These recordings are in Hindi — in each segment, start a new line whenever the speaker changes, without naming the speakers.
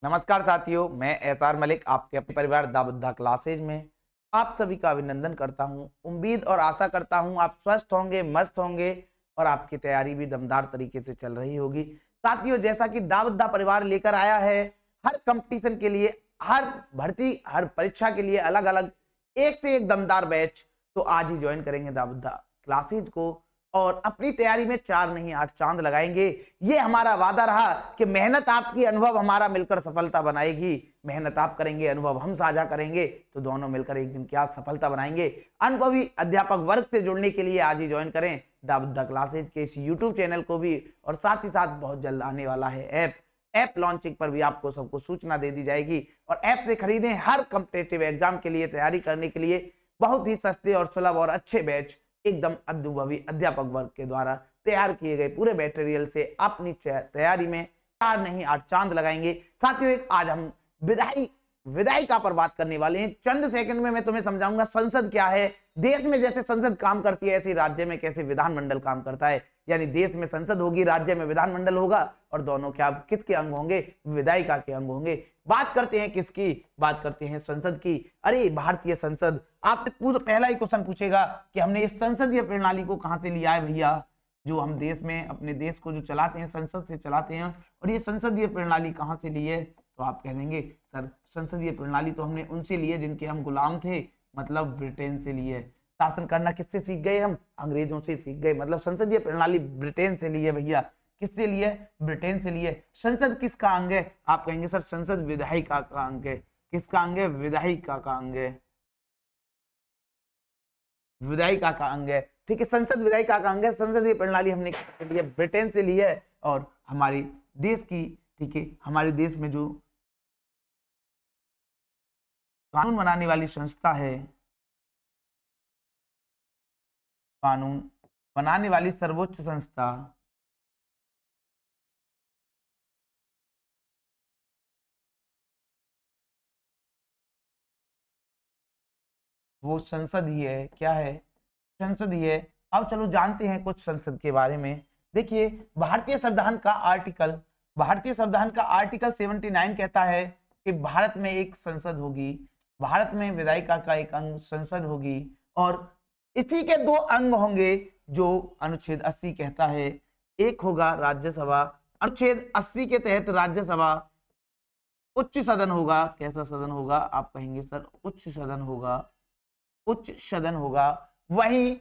नमस्कार साथियों, मैं एतार मलिक आपके अपने परिवार दा बुद्धा क्लासेज में आप सभी का अभिनंदन करता हूं। उम्मीद और आशा करता हूं आप स्वस्थ होंगे, मस्त होंगे और आपकी तैयारी भी दमदार तरीके से चल रही होगी। साथियों, जैसा कि दा बुद्धा परिवार लेकर आया है हर कंपटीशन के लिए, हर भर्ती, हर परीक्षा के लिए अलग अलग एक से एक दमदार बैच, तो आज ही ज्वाइन करेंगे दा बुद्धा क्लासेज को और अपनी तैयारी में 4 नहीं 8 चांद लगाएंगे। ये हमारा वादा रहा कि मेहनत आपकी, अनुभव हमारा मिलकर सफलता बनाएगी। मेहनत आप करेंगे, अनुभव हम साझा करेंगे, तो दोनों मिलकर एक दिन क्या सफलता बनाएंगे। अनुभवी अध्यापक वर्ग से जुड़ने के लिए आज ही ज्वाइन करें दा बुद्धा क्लासेज के इस यूट्यूब चैनल को भी। और साथ ही साथ बहुत जल्द आने वाला है ऐप लॉन्चिंग पर भी आपको सबको सूचना दे दी जाएगी। और ऐप से खरीदें हर कॉम्पिटिटिव एग्जाम के लिए तैयारी करने के लिए बहुत ही सस्ते और सुलभ और अच्छे बैच एकदम अनुभवी अध्यापक वर्ग के द्वारा तैयार किए गए पूरे मटेरियल से अपनी तैयारी में 4 नहीं 8 चांद लगाएंगे। साथियों, एक आज हम विधायिका पर बात करने वाले हैं। चंद सेकंड में मैं तुम्हें समझाऊंगा संसद क्या है। देश में जैसे संसद काम करती है ऐसे राज्य में कैसे विधानमंडल काम करता है। यानी देश में संसद होगी, राज्य में विधानमंडल होगा और दोनों क्या किसके अंग होंगे? विधायिका के अंग होंगे। बात करते हैं किसकी? बात करते हैं संसद की। अरे भारतीय संसद, आप पहला ही क्वेश्चन पूछेगा कि हमने इस संसदीय प्रणाली को कहां से लिया है भैया। जो हम देश में अपने देश को जो चलाते हैं संसद से चलाते हैं, और ये संसदीय प्रणाली कहां से ली है? तो आप कह देंगे सर संसदीय प्रणाली तो हमने उनसे ली है जिनके हम गुलाम थे, मतलब ब्रिटेन से ली है। शासन करना किससे सीख गए? हम अंग्रेजों से सीख गए। मतलब संसदीय प्रणाली ब्रिटेन से ली है भैया। किससे ली है? ब्रिटेन से ली है। संसद किसका अंग है? आप कहेंगे सर संसद विधायिका का अंग है। किसका अंग है? विधायिका का अंग है। विधायिका का अंग है, ठीक है। संसद विधायिका का अंग है। संसदीय प्रणाली हमने ली है ब्रिटेन से ली है। और हमारी देश की, ठीक है, हमारे देश में जो कानून बनाने वाली संस्था है, कानून बनाने वाली सर्वोच्च संस्था, वो संसद ही है। क्या है? संसद ही है। अब चलो जानते हैं कुछ संसद के बारे में। देखिए, भारतीय संविधान का आर्टिकल 79 कहता है कि भारत में एक संसद होगी, भारत में विधायिका का एक अंग संसद होगी। और इसी के 2 अंग होंगे जो अनुच्छेद 80 कहता है। एक होगा राज्यसभा, अनुच्छेद 80 के तहत राज्यसभा उच्च सदन होगा। कैसा सदन होगा? आप कहेंगे सर उच्च सदन होगा, उच्च सदन होगा। वहीं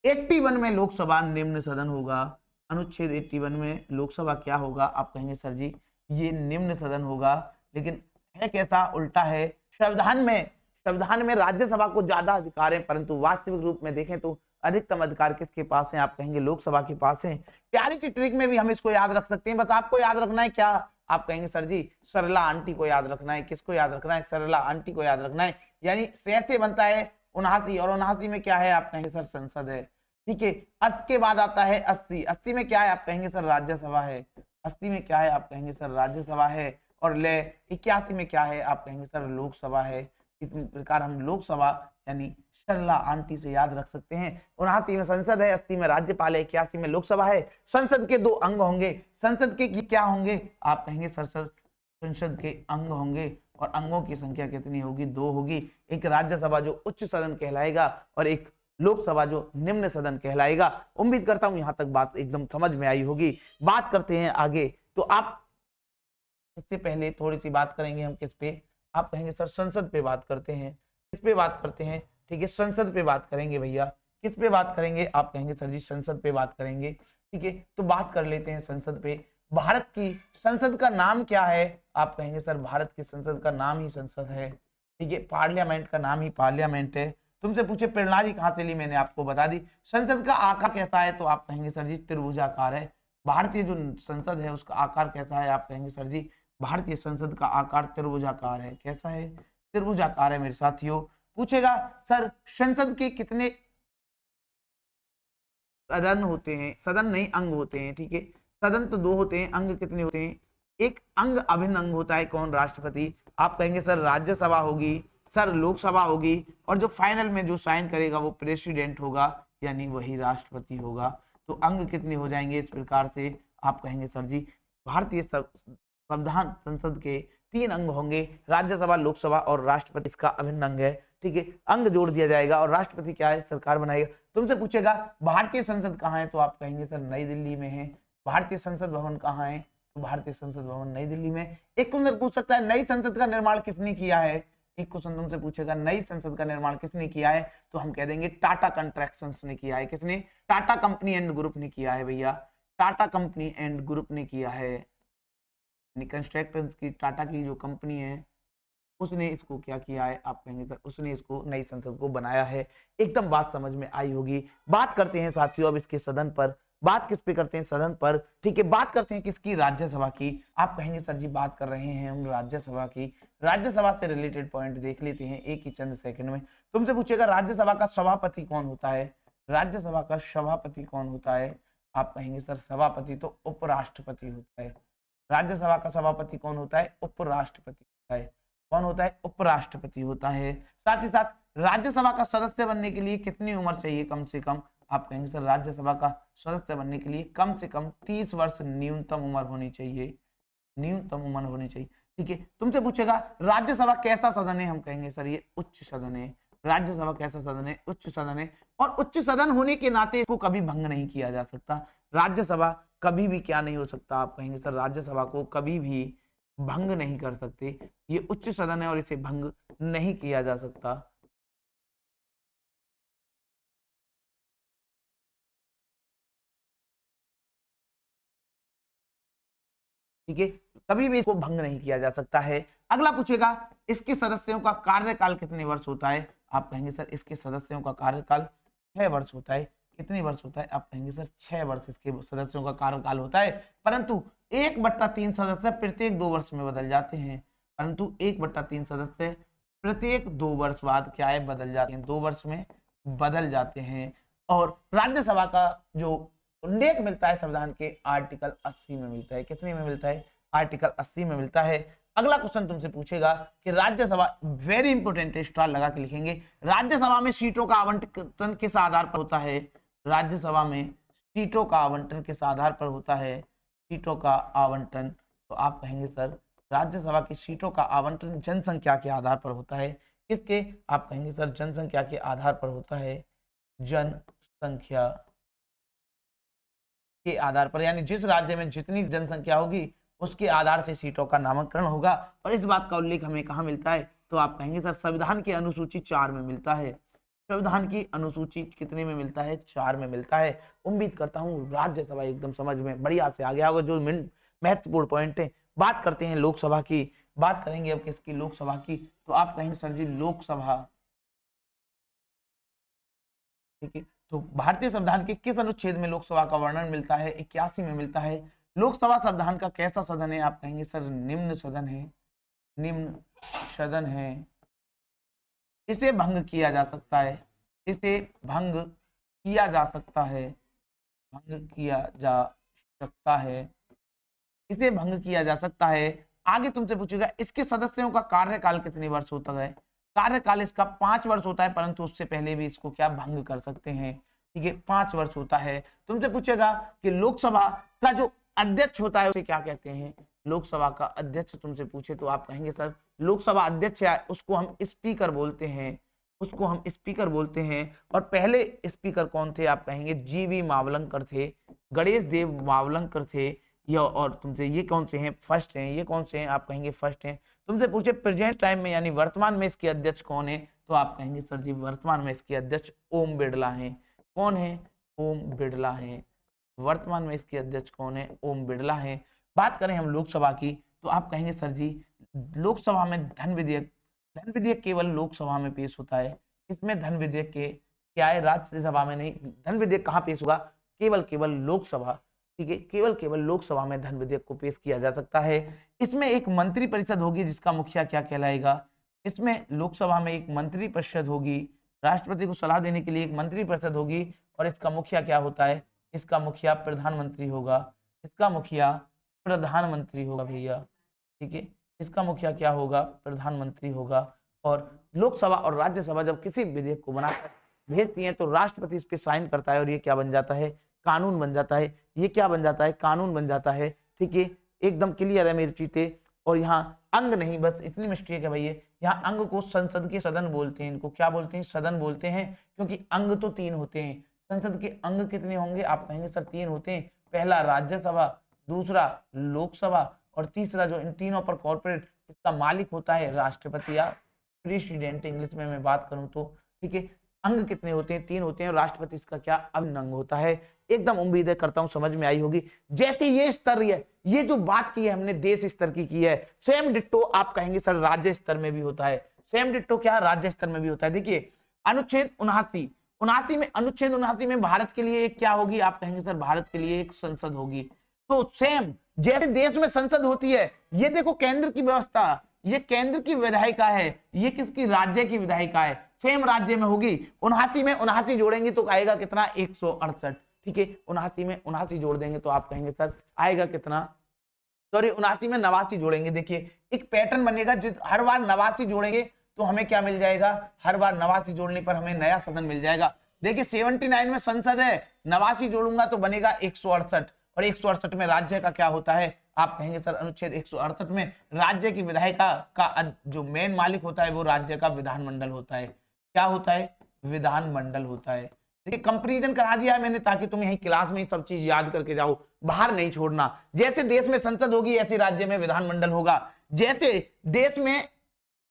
81 में लोकसभा निम्न सदन होगा। अनुच्छेद 81 में लोकसभा क्या होगा? आप कहेंगे सर जी ये निम्न सदन होगा। लेकिन है कैसा? उल्टा है। संविधान में राज्यसभा को ज्यादा अधिकार है, परंतु वास्तविक रूप में देखें तो अधिकतम अधिकार किसके पास है? आप कहेंगे लोकसभा के पास है। प्यारी सी ट्रिक में भी हम इसको याद रख सकते हैं। बस आपको याद रखना है क्या? आप कहेंगे सर जी सरला आंटी को याद रखना है। किसको याद रखना है? सरला आंटी को याद रखना है। यानी से बनता है 79, और 79 में क्या है? आप कहेंगे सर संसद है, ठीक है। 80 के बाद आता है 80, 80 में क्या है? आप कहेंगे सर राज्यसभा है। 80 में क्या है? आप कहेंगे सर राज्यसभा है। और ले 81 में क्या है? आप कहेंगे सर लोकसभा है। इस प्रकार हम लोकसभा यानी सरला आंटी से याद रख सकते हैं। 79 में संसद है, 80 में राज्यपाल है, 81 में लोकसभा है। संसद के 2 अंग होंगे। संसद के क्या होंगे? आप कहेंगे सर संसद के अंग होंगे। और अंगों की संख्या कितनी होगी? 2 होगी। एक राज्यसभा जो उच्च सदन कहलाएगा और एक लोकसभा जो निम्न सदन कहलाएगा। उम्मीद करता हूं यहां तक बात एकदम समझ में आई होगी। बात करते हैं आगे। तो आप इससे पहले थोड़ी सी बात करेंगे हम किस पे? आप कहेंगे सर संसद पे बात करते हैं। किस पे बात करते हैं? ठीक है, संसद पे बात करेंगे भैया। किस पे बात करेंगे? आप कहेंगे सर जी संसद पे बात करेंगे, ठीक है। तो बात कर लेते हैं संसद पे। भारत की संसद का नाम क्या है? आप कहेंगे सर भारत की संसद का नाम ही संसद है, ठीक है। पार्लियामेंट का नाम ही पार्लियामेंट है। तुमसे पूछे प्रणाली कहां से ली, मैंने आपको बता दी। संसद का आकार कैसा है? तो आप कहेंगे सर जी त्रिभुजाकार है। भारतीय जो संसद है उसका आकार कैसा है? आप कहेंगे सर जी भारतीय संसद का आकार त्रिभुजाकार है। कैसा है? त्रिभुजाकार है मेरे साथियों। पूछेगा सर संसद के कितने सदन होते हैं? सदन नहीं अंग होते हैं, ठीक है। सदन तो 2 होते हैं, अंग कितने होते हैं? एक अंग अभिन्न अंग होता है। कौन? राष्ट्रपति। आप कहेंगे सर राज्यसभा होगी, सर लोकसभा होगी, और जो फाइनल में जो साइन करेगा वो प्रेसिडेंट होगा, यानी वही राष्ट्रपति होगा। तो अंग कितने हो जाएंगे इस प्रकार से? आप कहेंगे सर जी भारतीय संविधान संसद के 3 अंग होंगे, राज्यसभा, लोकसभा और राष्ट्रपति इसका अभिन्न अंग है। ठीक है, अंग जोड़ दिया जाएगा और राष्ट्रपति क्या है, सरकार बनाएगा। तुमसे पूछेगा भारतीय संसद कहाँ है, तो आप कहेंगे सर नई दिल्ली में है। भारतीय संसद भवन कहाँ है, तो भारतीय संसद भवन नई दिल्ली में। एक क्वेश्चन पूछ सकता है नई संसद का निर्माण किसने किया है, एक क्वेश्चन तुमसे पूछेगा नई संसद का निर्माण किसने किया है, तो हम कह देंगे टाटा कंस्ट्रक्शंस ने किया है। किसने, टाटा कंपनी एंड ग्रुप ने किया है भैया, टाटा कंपनी एंड ग्रुप ने किया है। कंस्ट्रक्शंस की टाटा की जो कंपनी है उसने इसको क्या किया है, आप कहेंगे सर उसने इसको नई संसद को बनाया है। एकदम बात समझ में आई होगी। बात करते हैं साथियों अब इसके सदन पर, बात किस पे करते हैं, सदन पर। ठीक है, बात करते हैं किसकी, राज्यसभा की। आप कहेंगे सर जी बात कर रहे हैं हम राज्यसभा की, राज्यसभा से रिलेटेड पॉइंट देख लेते हैं एक ही चंद सेकंड में। तुमसे पूछेगा राज्यसभा का सभापति कौन होता है, राज्यसभा का सभापति कौन होता है, आप कहेंगे सर सभापति तो उपराष्ट्रपति होता है। राज्यसभा का सभापति कौन होता है, उपराष्ट्रपति होता है। कौन होता है, उपराष्ट्रपति होता है। साथ ही साथ राज्यसभा का सदस्य बनने के लिए कितनी उम्र चाहिए कम से कम, आप कहेंगे सर राज्यसभा का सदस्य बनने के लिए कम से कम 30 वर्ष न्यूनतम उम्र होनी चाहिए, न्यूनतम उम्र होनी चाहिए। ठीक है, तुमसे पूछेगा राज्यसभा कैसा सदन है, हम कहेंगे सर ये उच्च सदन है। राज्यसभा कैसा सदन है, उच्च सदन है। और उच्च सदन होने के नाते इसको कभी भंग नहीं किया जा सकता। राज्यसभा कभी भी क्या नहीं हो सकता, आप कहेंगे सर राज्यसभा को कभी भी भंग नहीं कर सकते। ये उच्च सदन है और इसे भंग नहीं किया जा सकता। ठीक है, कभी भी इसको भंग नहीं किया जा सकता है। अगला पूछेगा इसके सदस्यों का कार्यकाल कितने वर्ष होता है, आप कहेंगे सर इसके सदस्यों का कार्यकाल 6 वर्ष होता है। कितने वर्ष होता है, आप कहेंगे सर 6 वर्ष इसके सदस्यों का कार्यकाल होता है। परंतु 1/3 सदस्य प्रत्येक 2 वर्ष में बदल जाते हैं, परंतु 1/3 सदस्य प्रत्येक 2 वर्ष बाद क्या है, बदल जाते हैं, 2 वर्ष में बदल जाते हैं। और राज्यसभा का जो उल्लेख मिलता है संविधान के आर्टिकल 80 में मिलता है। कितने में मिलता है, आर्टिकल 80 में मिलता है। अगला क्वेश्चन तुमसे पूछेगा कि राज्यसभा, वेरी इंपोर्टेंट है, स्टार लगा के लिखेंगे, राज्यसभा में सीटों का आवंटन किस आधार पर होता है, राज्यसभा में सीटों का आवंटन किस आधार पर होता है, सीटों का आवंटन, तो आप कहेंगे सर राज्यसभा की सीटों का आवंटन जनसंख्या के आधार पर होता है। किसके, आप कहेंगे सर जनसंख्या के आधार पर होता है, जनसंख्या के आधार पर, यानी जिस राज्य में जितनी जनसंख्या होगी उसके आधार से सीटों का नामकरण होगा। और इस बात का उल्लेख हमें कहाँ मिलता है, तो आप कहेंगे सर संविधान की अनुसूची 4 में मिलता है। संविधान की अनुसूची कितने में मिलता है, 4 में मिलता है। उम्मीद करता हूँ राज्यसभा एकदम समझ में बढ़िया से आ गया होगा, जो महत्वपूर्ण पॉइंट है। बात करते हैं लोकसभा की, बात करेंगे अब किसकी, लोकसभा की। तो आप कहेंगे सर जी लोकसभा, ठीक है, तो भारतीय संविधान के किस अनुच्छेद में लोकसभा का वर्णन मिलता है, 81 में मिलता है। लोकसभा संविधान का कैसा सदन है, आप कहेंगे सर निम्न सदन है, निम्न सदन है। इसे भंग किया जा सकता है, इसे भंग किया जा सकता है, भंग किया जा सकता है, इसे भंग किया जा सकता है। आगे तुमसे पूछेगा इसके सदस्यों का कार्यकाल कितने वर्ष होता है, कार्यकाल इसका 5 वर्ष होता है, परंतु उससे पहले भी इसको क्या भंग कर सकते हैं। ठीक है, 5 वर्ष होता है। तुमसे पूछेगा कि लोकसभा का जो अध्यक्ष होता है उसे क्या कहते हैं, लोकसभा का अध्यक्ष तुमसे पूछे तो आप कहेंगे सर लोकसभा अध्यक्ष है उसको हम स्पीकर बोलते हैं, उसको हम स्पीकर बोलते हैं। और पहले स्पीकर कौन थे, आप कहेंगे जीवी मावलंकर थे, गणेश देव मावलंकर थे। या और तुमसे ये कौन से हैं, फर्स्ट हैं, ये कौन से हैं, आप कहेंगे फर्स्ट हैं। तुमसे पूछे प्रेजेंट टाइम में यानी वर्तमान में इसके अध्यक्ष कौन है, तो आप कहेंगे सर जी वर्तमान में इसके अध्यक्ष ओम बिड़ला हैं। कौन है, ओम बिड़ला हैं। वर्तमान में इसके अध्यक्ष कौन है, ओम बिड़ला हैं। बात करें हम लोकसभा की, तो आप कहेंगे सर जी लोकसभा में धन विधेयक, धन विधेयक केवल लोकसभा में पेश होता है। इसमें धन विधेयक के क्या है, राज्यसभा में नहीं, धन विधेयक कहाँ पेश होगा, केवल लोकसभा। ठीक है, केवल लोकसभा में धन विधेयक को पेश किया जा सकता है। इसमें एक मंत्री परिषद होगी जिसका मुखिया क्या कहलाएगा, इसमें लोकसभा में एक मंत्री परिषद होगी, राष्ट्रपति को सलाह देने के लिए एक मंत्री परिषद होगी। और इसका मुखिया क्या होता है, इसका मुखिया प्रधानमंत्री होगा, इसका मुखिया प्रधानमंत्री होगा भैया। ठीक है, इसका मुखिया क्या होगा, प्रधानमंत्री होगा। और लोकसभा और राज्यसभा जब किसी विधेयक को बनाकर भेजती हैं तो राष्ट्रपति इस पे साइन करता है और ये क्या बन जाता है, कानून बन जाता है। ये क्या बन जाता है, कानून बन जाता है। ठीक है, एकदम क्लियर है मेरे चीते। और यहाँ अंग नहीं, बस इतनी मिस्टेक है भैया, यहाँ अंग को संसद के सदन बोलते हैं, इनको क्या बोलते हैं, सदन बोलते हैं, क्योंकि अंग तो 3 होते हैं। संसद के अंग कितने होंगे, आप कहेंगे सर 3 होते हैं, पहला राज्यसभा, दूसरा लोकसभा, और तीसरा जो इन तीनों पर कॉर्पोरेट इसका मालिक होता है राष्ट्रपति या प्रेसिडेंट इंग्लिश में मैं बात करूं तो, ठीक है। अंग कितने होते हैं, 3 होते हैं, और राष्ट्रपति इसका क्या अभिन्न अंग होता है। एकदम उम्मीद करता हूं समझ में आई होगी। जैसे ये स्तर है, ये जो बात की है हमने देश स्तर की है, सेम डिट्टो आप कहेंगे सर राज्य स्तर में भी होता है, सेम डिट्टो क्या राज्य स्तर में भी होता है। देखिए अनुच्छेद 79 में, अनुच्छेद 79 में भारत के लिए एक क्या होगी, आप कहेंगे सर भारत के लिए एक संसद होगी। तो सेम जैसे देश में संसद होती है, ये देखो केंद्र की व्यवस्था, ये केंद्र की विधायिका है, ये किसकी, राज्य की विधायिका है, सेम राज्य में होगी। 79 में 79 जोड़ेंगे तो आएगा कितना, 168, ठीक है। 79 में 79 जोड़ देंगे तो आप कहेंगे सर आएगा कितना, सॉरी 79 में 89 जोड़ेंगे। देखिए एक पैटर्न बनेगा, हर बार 89 जोड़ेंगे तो हमें क्या मिल जाएगा, हर बार 89 जोड़ने पर हमें नया सदन मिल जाएगा। देखिए 79 में संसद है, 89 जोड़ूंगा तो बनेगा 168, और 168 में राज्य का क्या होता है, आप कहेंगे सर अनुच्छेद 168 में राज्य की विधायिका का जो मेन मालिक होता है वो राज्य का विधानमंडल होता है। क्या होता है, विधानमंडल होता है। देखिए कंपैरिजन करा दिया है मैंने ताकि तुम यही क्लास में ही सब चीज याद करके जाओ, बाहर नहीं छोड़ना। जैसे देश में संसद होगी ऐसे राज्य में विधानमंडल होगा, जैसे देश में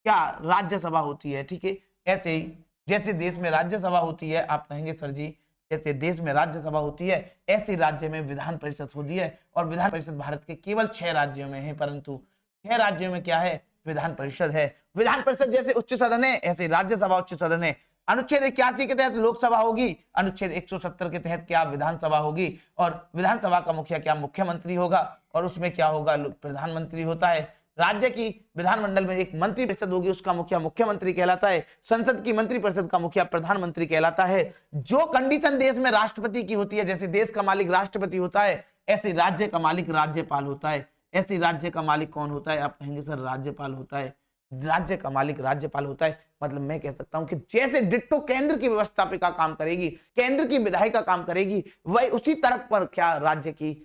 क्या राज्यसभा होती है, ठीक है, ऐसे ही जैसे देश में राज्यसभा होती है, आप कहेंगे सर जी जैसे देश में राज्यसभा होती है ऐसे राज्य में विधान परिषद होती है। और विधान परिषद भारत के केवल 6 राज्यों में है, परंतु 6 राज्यों में क्या है, विधान परिषद है। विधान परिषद जैसे उच्च सदन है ऐसे राज्यसभा उच्च सदन है। अनुच्छेद 81 के तहत लोकसभा होगी, अनुच्छेद 170 के तहत क्या विधानसभा होगी, और विधानसभा का मुखिया क्या मुख्यमंत्री होगा, और उसमें क्या होगा, प्रधानमंत्री होता है। राज्य की विधानमंडल में एक मंत्री परिषद होगी, उसका मुखिया मुख्यमंत्री कहलाता है। संसद की मंत्री परिषद का मुखिया प्रधानमंत्री कहलाता है। जो कंडीशन देश में राष्ट्रपति की होती है, जैसे देश का मालिक राष्ट्रपति होता है ऐसे राज्य का मालिक राज्यपाल होता है। ऐसे राज्य का मालिक कौन होता है, आप कहेंगे सर राज्यपाल होता है। राज्य का मालिक राज्यपाल होता है, मतलब मैं कह सकता हूं कि जैसे डिट्टो केंद्र की व्यवस्थापिका काम करेगी, केंद्र की विधायिका काम करेगी, वही उसी तरह पर क्या राज्य की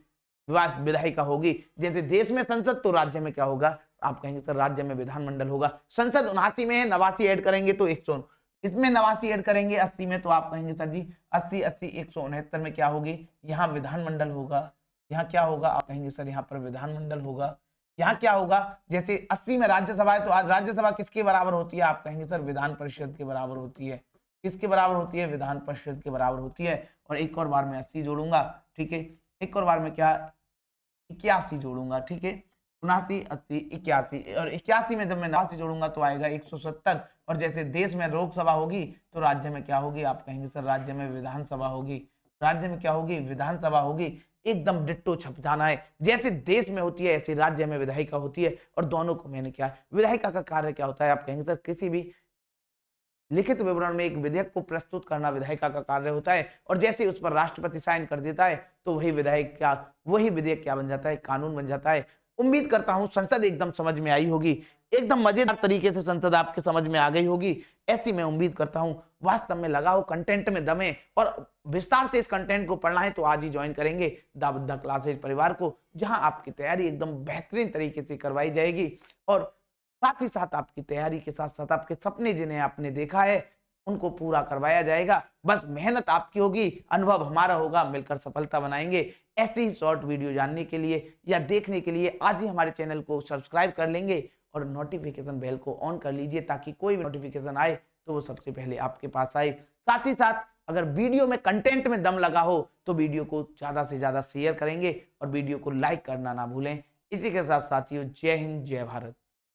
विधायिका होगी। जैसे देश में संसद तो राज्य में क्या होगा, आप कहेंगे सर राज्य में विधानमंडल होगा। संसद 79 में है, 89 ऐड करेंगे तो 100, इसमें 89 ऐड करेंगे 80 में तो आप कहेंगे सर जी 80 80 169 में क्या होगी, यहाँ विधानमंडल होगा। यहाँ क्या होगा, आप कहेंगे सर यहाँ पर विधानमंडल होगा। यहाँ क्या होगा, जैसे 80 में राज्यसभा है तो आज राज्यसभा किसके बराबर होती है, आप कहेंगे सर विधान परिषद के बराबर होती है। किसके बराबर होती है, विधान परिषद के बराबर होती है। और एक और बार मैं 80 जोड़ूंगा, ठीक है, एक और बार में क्या 81 जोड़ूंगा, ठीक है, 79 80 81, और 81 में जब मैं 89 जोड़ूंगा तो आएगा 170। और जैसे देश में लोकसभा होगी तो राज्य में क्या होगी, आप कहेंगे सर राज्य में विधानसभा होगी। राज्य में क्या होगी, विधानसभा होगी। एकदम डिट्टो छप जाना है, जैसे देश में होती है ऐसे राज्य में विधायिका होती है। और दोनों को मैंने क्या, विधायिका का कार्य क्या होता है, आप कहेंगे सर किसी भी लिखित विवरण में एक विधेयक को प्रस्तुत करना विधायिका का कार्य होता है। और जैसे उस पर राष्ट्रपति साइन कर देता है तो वही विधेयक क्या बन जाता है, कानून बन जाता है। उम्मीद करता हूं संसद एकदम समझ में आई होगी, एकदम मजेदार तरीके से संसद आपके समझ में आ गई होगी, ऐसी मैं उम्मीद करता हूं। वास्तव में लगाओ, कंटेंट में दमे, और विस्तार से इस कंटेंट को पढ़ना है तो आज ही ज्वाइन करेंगे द बुद्धा क्लासेज परिवार को, जहां आपकी तैयारी एकदम बेहतरीन तरीके से करवाई जाएगी। और साथ ही साथ आपकी तैयारी के साथ साथ आपके सपने जिन्हें आपने देखा है उनको पूरा करवाया जाएगा। बस मेहनत आपकी होगी, अनुभव हमारा होगा, मिलकर सफलता बनाएंगे। ऐसी ही शॉर्ट वीडियो जानने के लिए या देखने के लिए आज ही हमारे चैनल को सब्सक्राइब कर लेंगे और नोटिफिकेशन बेल को ऑन कर लीजिए ताकि कोई भी नोटिफिकेशन आए तो वो सबसे पहले आपके पास आए। साथ ही साथ अगर वीडियो में कंटेंट में दम लगा हो तो वीडियो को ज्यादा से ज्यादा शेयर करेंगे और वीडियो को लाइक करना ना भूलें। इसी के साथ साथियों, जय हिंद जय भारत।